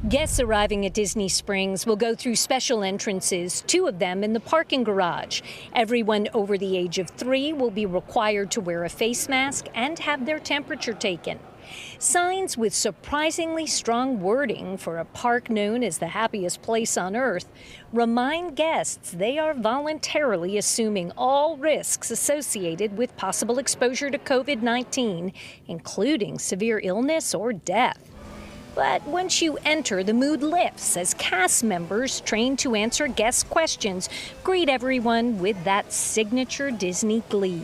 Guests arriving at Disney Springs will go through special entrances, 2 of them in the parking garage. Everyone over the age of 3 will be required to wear a face mask and have their temperature taken. Signs with surprisingly strong wording for a park known as the happiest place on earth remind guests they are voluntarily assuming all risks associated with possible exposure to COVID-19, including severe illness or death. But once you enter, the mood lifts as cast members trained to answer guest questions greet everyone with that signature Disney glee.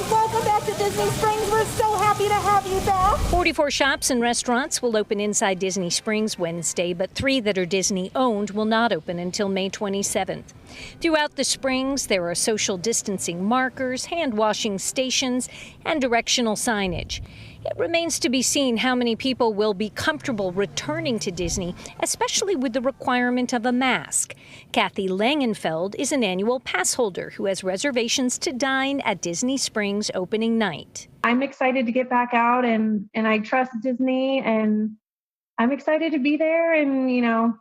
Welcome back to Disney Springs. We're so happy to have you back. 44 shops and restaurants will open inside Disney Springs Wednesday, but 3 that are Disney-owned will not open until May 27th. Throughout the Springs, there are social distancing markers, hand-washing stations, and directional signage. It remains to be seen how many people will be comfortable returning to Disney, especially with the requirement of a mask. Kathy Langenfeld is an annual pass holder who has reservations to dine at Disney Springs opening night. I'm excited to get back out and I trust Disney and I'm excited to be there. And,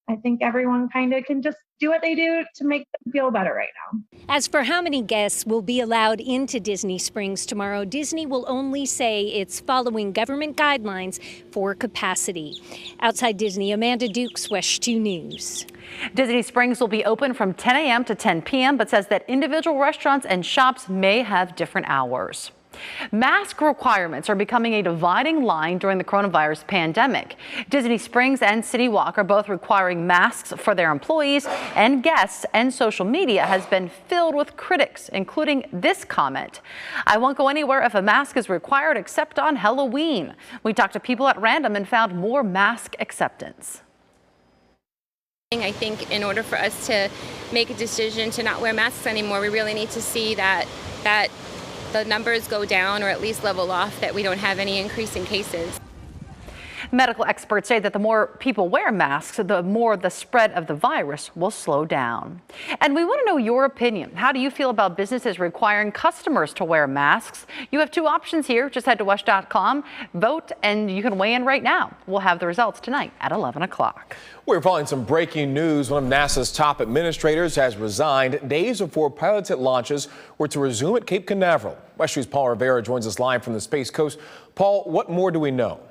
I think everyone kind of can just do what they do to make them feel better right now. As for how many guests will be allowed into Disney Springs tomorrow, Disney will only say it's following government guidelines for capacity. Outside Disney, Amanda Dukes, WESH 2 News. Disney Springs will be open from 10 a.m. to 10 p.m., but says that individual restaurants and shops may have different hours. Mask requirements are becoming a dividing line during the coronavirus pandemic. Disney Springs and City Walk are both requiring masks for their employees and guests, and social media has been filled with critics, including this comment: "I won't go anywhere if a mask is required except on Halloween." We talked to people at random and found more mask acceptance. I think in order for us to make a decision to not wear masks anymore, we really need to see that the numbers go down or at least level off, that we don't have any increase in cases. Medical experts say that the more people wear masks, the more the spread of the virus will slow down. And we want to know your opinion. How do you feel about businesses requiring customers to wear masks? You have 2 options here. Just head to WESH.com, vote, and you can weigh in right now. We'll have the results tonight at 11 o'clock. We're following some breaking news. One of NASA's top administrators has resigned days before piloted launches were to resume at Cape Canaveral. WESH News' Paul Rivera joins us live from the Space Coast. Paul, what more do we know?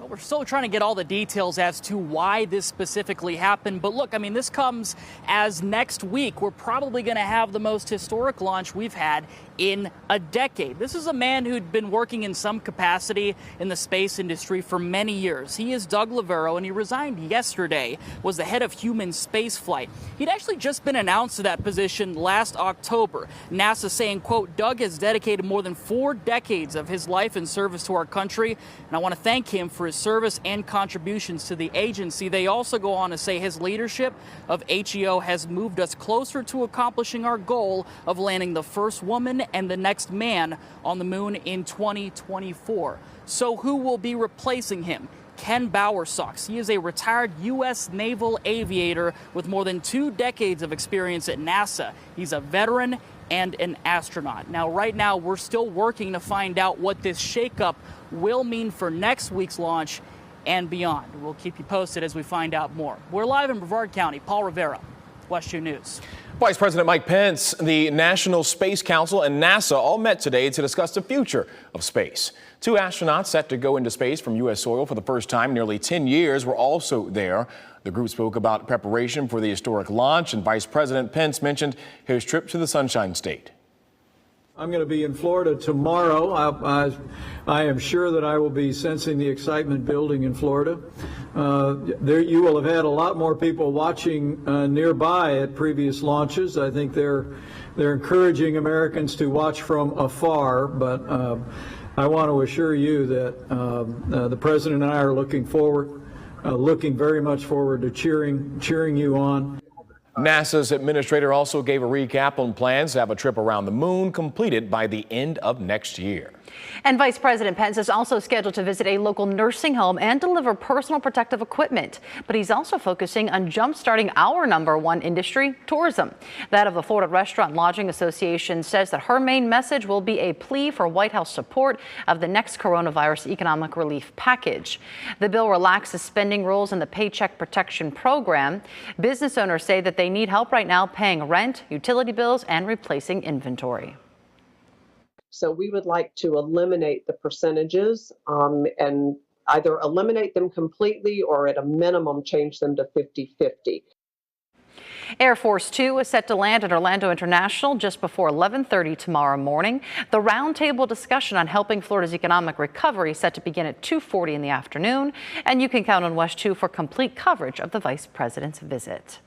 We're still trying to get all the details as to why this specifically happened. But look, this comes as next week we're probably going to have the most historic launch we've had in a decade. This is a man who'd been working in some capacity in the space industry for many years. He is Doug Lavero, and he resigned yesterday, was the head of human spaceflight. He'd actually just been announced to that position last October. NASA saying, quote, "Doug has dedicated more than 4 decades of his life in service to our country, and I want to thank him for his service and contributions to the agency." They also go on to say his leadership of HEO has moved us closer to accomplishing our goal of landing the first woman and the next man on the moon in 2024. So who will be replacing him? Ken Bowersox. He is a retired U.S. naval aviator with more than 2 decades of experience at NASA. He's a veteran and an astronaut. Now, right now, we're still working to find out what this shakeup will mean for next week's launch and beyond. We'll keep you posted as we find out more. We're live in Brevard County. Paul Rivera, WESH 2 News. Vice President Mike Pence, the National Space Council, and NASA all met today to discuss the future of space. 2 astronauts set to go into space from U.S. soil for the first time in nearly 10 years were also there. The group spoke about preparation for the historic launch, and Vice President Pence mentioned his trip to the Sunshine State. I'm going to be in Florida tomorrow. I am sure that I will be sensing the excitement building in Florida. You will have had a lot more people watching nearby at previous launches. I think they're encouraging Americans to watch from afar, but I want to assure you that the President and I are looking very much forward to cheering you on. NASA's administrator also gave a recap on plans to have a trip around the moon completed by the end of next year. And Vice President Pence is also scheduled to visit a local nursing home and deliver personal protective equipment. But he's also focusing on jumpstarting our #1 industry, tourism. That of the Florida Restaurant Lodging Association says that her main message will be a plea for White House support of the next coronavirus economic relief package. The bill relaxes spending rules in the Paycheck Protection Program. Business owners say that they need help right now paying rent, utility bills, and replacing inventory. So we would like to eliminate the percentages and either eliminate them completely or at a minimum change them to 50-50. Air Force Two is set to land at Orlando International just before 11:30 tomorrow morning. The roundtable discussion on helping Florida's economic recovery is set to begin at 2:40 in the afternoon. And you can count on WESH 2 for complete coverage of the Vice President's visit.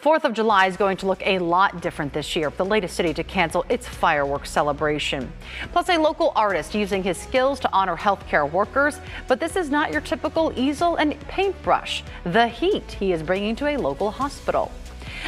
4th of July is going to look a lot different this year, the latest city to cancel its fireworks celebration. Plus, a local artist using his skills to honor healthcare workers. But this is not your typical easel and paintbrush. The heat he is bringing to a local hospital.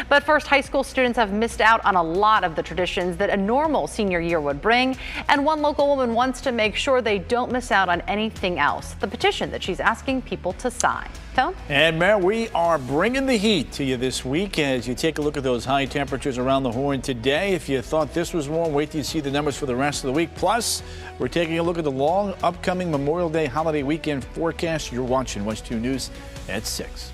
But first, high school students have missed out on a lot of the traditions that a normal senior year would bring. And one local woman wants to make sure they don't miss out on anything else. The petition that she's asking people to sign. Tone? And Mayor, we are bringing the heat to you this week as you take a look at those high temperatures around the Horn today. If you thought this was warm, wait till you see the numbers for the rest of the week. Plus, we're taking a look at the long upcoming Memorial Day holiday weekend forecast. You're watching WESH 2 News at 6.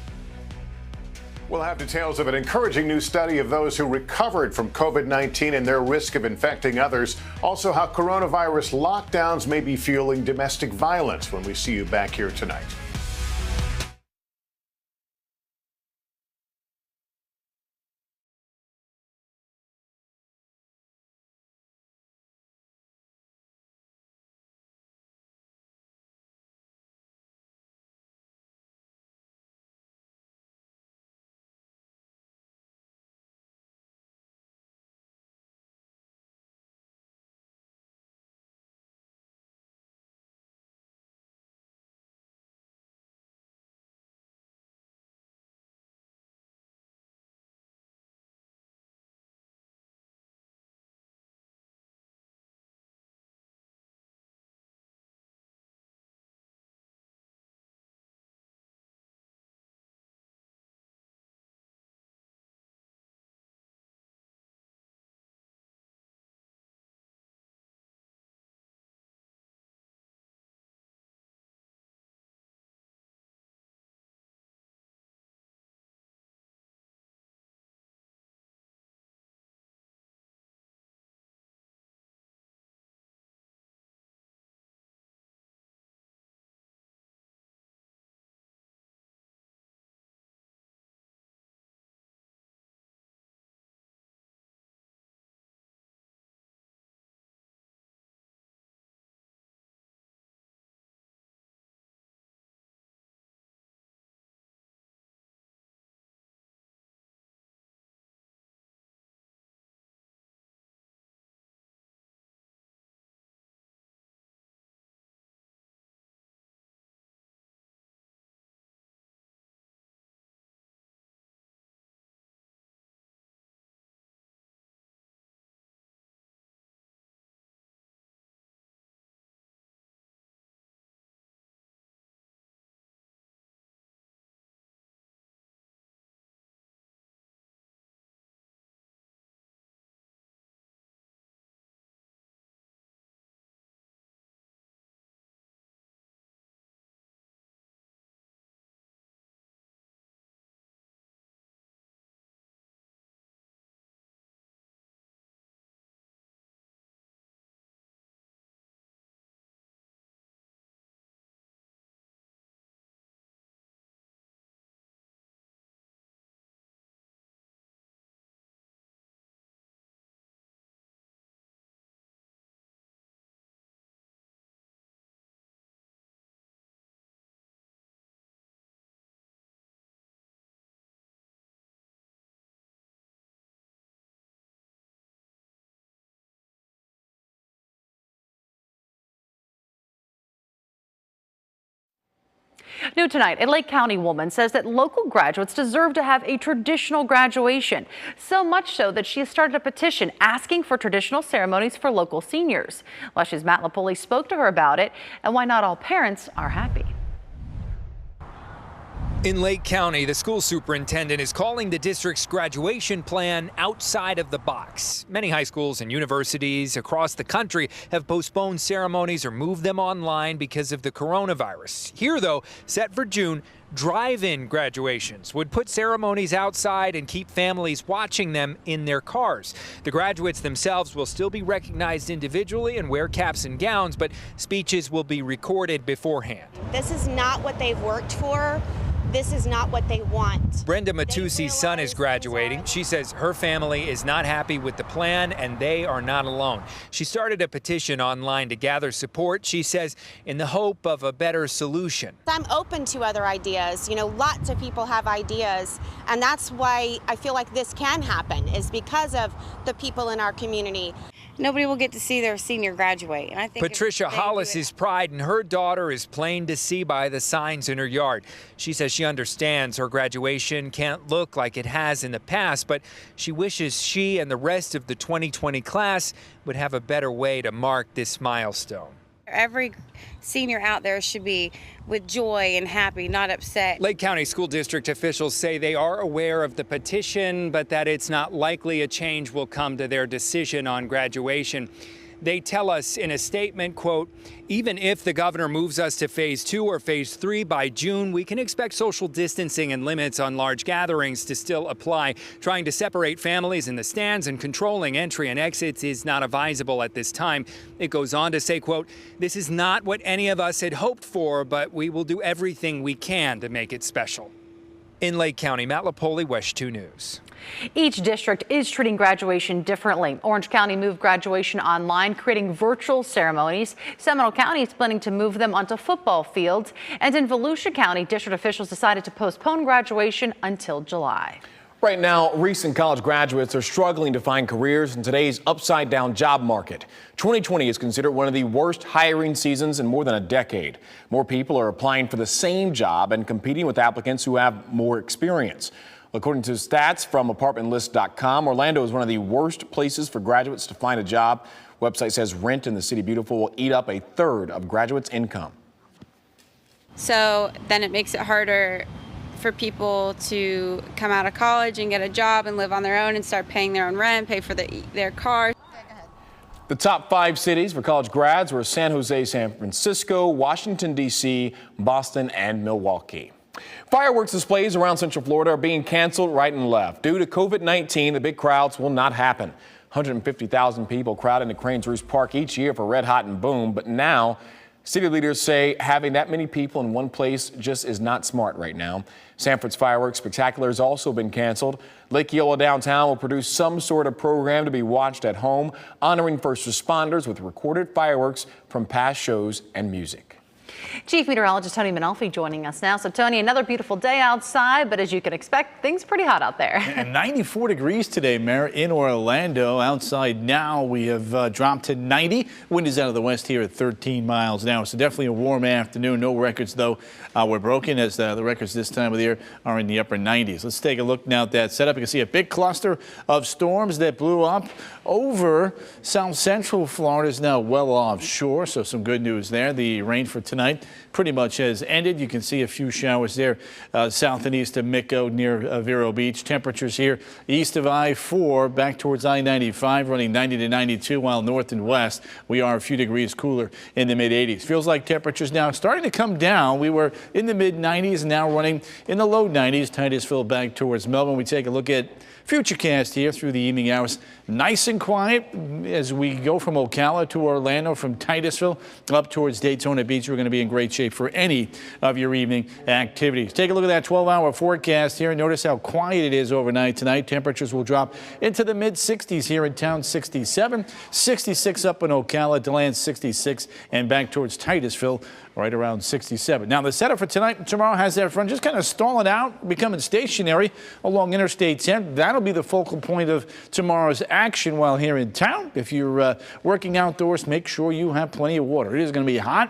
We'll have details of an encouraging new study of those who recovered from COVID-19 and their risk of infecting others. Also, how coronavirus lockdowns may be fueling domestic violence when we see you back here tonight. New tonight, a Lake County woman says that local graduates deserve to have a traditional graduation. So much so that she has started a petition asking for traditional ceremonies for local seniors. Lush's Matt Lapoli spoke to her about it and why not all parents are happy. In Lake County, the school superintendent is calling the district's graduation plan outside of the box. Many high schools and universities across the country have postponed ceremonies or moved them online because of the coronavirus. Here, though, set for June, drive-in graduations would put ceremonies outside and keep families watching them in their cars. The graduates themselves will still be recognized individually and wear caps and gowns, but speeches will be recorded beforehand. This is not what they've worked for. This is not what they want. Brenda Matusi's son is graduating. She says her family is not happy with the plan and they are not alone. She started a petition online to gather support, she says, in the hope of a better solution. I'm open to other ideas. You know, lots of people have ideas, and that's why I feel like this can happen, is because of the people in our community. Nobody will get to see their senior graduate. And I think Patricia Hollis's pride in her daughter is plain to see by the signs in her yard. She says she understands her graduation can't look like it has in the past, but she wishes she and the rest of the 2020 class would have a better way to mark this milestone. every senior out there should be with joy and happy, not upset. Lake County School District officials say they are aware of the petition, but that it's not likely a change will come to their decision on graduation. They tell us in a statement, quote, even if the governor moves us to phase 2 or phase 3 by June, we can expect social distancing and limits on large gatherings to still apply. Trying to separate families in the stands and controlling entry and exits is not advisable at this time. It goes on to say, quote, this is not what any of us had hoped for, but we will do everything we can to make it special. In Lake County, Matt Lapoli, WESH 2 News. Each district is treating graduation differently. Orange County moved graduation online, creating virtual ceremonies. Seminole County is planning to move them onto football fields. And in Volusia County, district officials decided to postpone graduation until July. Right now, recent college graduates are struggling to find careers in today's upside-down job market. 2020 is considered one of the worst hiring seasons in more than a decade. More people are applying for the same job and competing with applicants who have more experience. According to stats from apartmentlist.com, Orlando is one of the worst places for graduates to find a job. Website says rent in the City Beautiful will eat up a third of graduates' income. So then it makes it harder for people to come out of college and get a job and live on their own and start paying their own rent, pay for their car. The top 5 cities for college grads were San Jose, San Francisco, Washington, D.C., Boston, and Milwaukee. Fireworks displays around Central Florida are being canceled right and left. Due to COVID-19, the big crowds will not happen. 150,000 people crowd into Cranes Roost Park each year for Red Hot and Boom, but now city leaders say having that many people in one place just is not smart right now. Sanford's Fireworks Spectacular has also been canceled. Lake Eola downtown will produce some sort of program to be watched at home, honoring first responders with recorded fireworks from past shows and music. Chief Meteorologist Tony Manalfi joining us now. So, Tony, another beautiful day outside, but as you can expect, things pretty hot out there. And 94 degrees today, Mayor, in Orlando. Outside now, we have dropped to 90. Wind is out of the west here at 13 miles an hour. So definitely a warm afternoon. No records, though, were broken, as the records this time of the year are in the upper 90s. Let's take a look now at that setup. You can see a big cluster of storms that blew up over south central Florida is now well offshore. So some good news there. The rain for tonight pretty much has ended. You can see a few showers there south and east of Mico near Vero Beach. Temperatures here east of I-4 back towards I-95 running 90 to 92, while north and west we are a few degrees cooler in the mid 80s. Feels like temperatures now starting to come down. We were in the mid 90s, now running in the low 90s. Titusville back towards Melbourne. We take a look at Futurecast here through the evening hours. Nice and quiet as we go from Ocala to Orlando, from Titusville up towards Daytona Beach. We're going to be in great shape for any of your evening activities. Take a look at that 12-hour forecast here. Notice how quiet it is overnight tonight. Temperatures will drop into the mid 60s here in town, 67, 66 up in Ocala, DeLand 66, and back towards Titusville right around 67. Now the setup for tonight and tomorrow has that front just kind of stalling out, becoming stationary along Interstate 10. That'll be the focal point of tomorrow's action while here in town. If you're working outdoors, make sure you have plenty of water. It is going to be hot.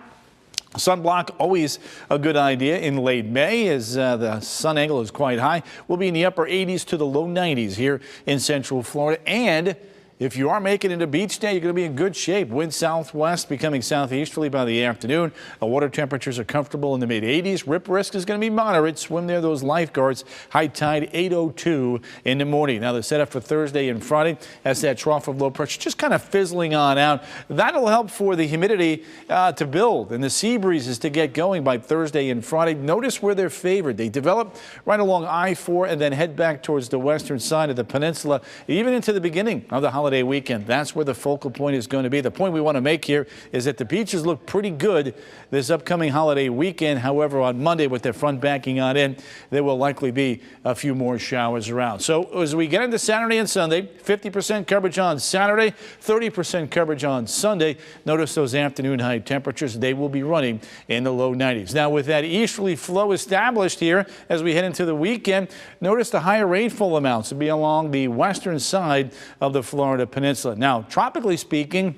Sunblock, always a good idea in late May as the sun angle is quite high. We'll be in the upper 80s to the low 90s here in Central Florida. And if you are making it a beach day, you're going to be in good shape. Wind southwest becoming southeasterly by the afternoon. The water temperatures are comfortable in the mid-80s. Rip risk is going to be moderate. Swim near those lifeguards. High tide 8:02 in the morning. Now the setup for Thursday and Friday has that trough of low pressure just kind of fizzling on out. That'll help for the humidity to build and the sea breezes to get going by Thursday and Friday. Notice where they're favored. They develop right along I-4 and then head back towards the western side of the peninsula, even into the beginning of the holiday weekend. That's where the focal point is going to be. The point we want to make here is that the beaches look pretty good this upcoming holiday weekend. However, on Monday with their front backing on in, there will likely be a few more showers around. So as we get into Saturday and Sunday, 50% coverage on Saturday, 30% coverage on Sunday. Notice those afternoon high temperatures. They will be running in the low 90s. Now with that easterly flow established here as we head into the weekend, notice the higher rainfall amounts will be along the western side of the Florida Peninsula. Now, tropically speaking,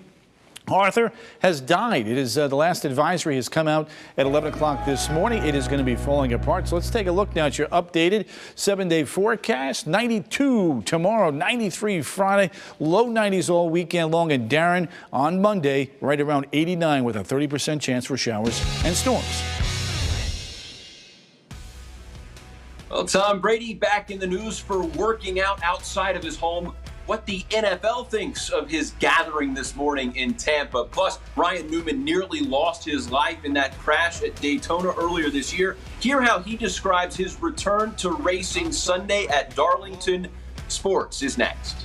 Arthur has died. It is the last advisory has come out at 11 o'clock this morning. It is going to be falling apart. So let's take a look now at your updated 7-day forecast. 92 tomorrow, 93 Friday, low 90s all weekend long. And Darren on Monday, right around 89 with a 30% chance for showers and storms. Well, Tom Brady back in the news for working out outside of his home. What the NFL thinks of his gathering this morning in Tampa. Plus, Ryan Newman nearly lost his life in that crash at Daytona earlier this year. Hear how he describes his return to racing Sunday at Darlington. Sports is next.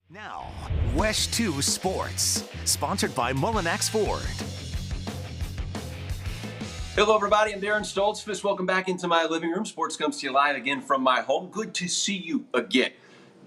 Now, West 2 Sports, sponsored by Mullinax Ford. Hello, everybody. I'm Darren Stoltzfus. Welcome back into my living room. Sports comes to you live again from my home. Good to see you again.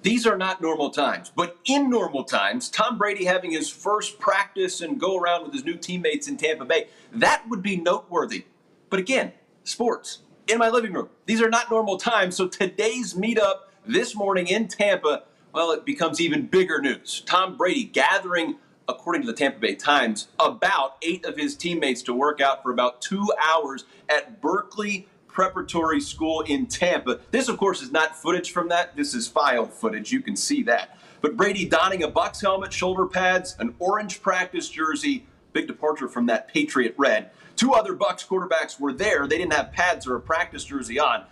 These are not normal times, but in normal times, Tom Brady having his first practice and go around with his new teammates in Tampa Bay, that would be noteworthy. But again, sports in my living room. These are not normal times. So today's meetup this morning in Tampa, well, it becomes even bigger news. Tom Brady gathering, according to the Tampa Bay Times, about 8 of his teammates to work out for about 2 hours at Berkeley Preparatory School in Tampa. This, of course, is not footage from that. This is file footage. You can see that. But Brady donning a Bucs helmet, shoulder pads, an orange practice jersey, big departure from that Patriot red. 2 other Bucs quarterbacks were there. They didn't have pads or a practice jersey on.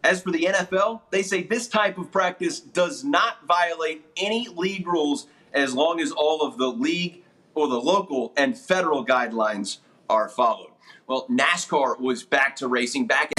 As for the NFL, they say this type of practice does not violate any league rules as long as all of the league or the local and federal guidelines are followed. Well, NASCAR was back to racing back.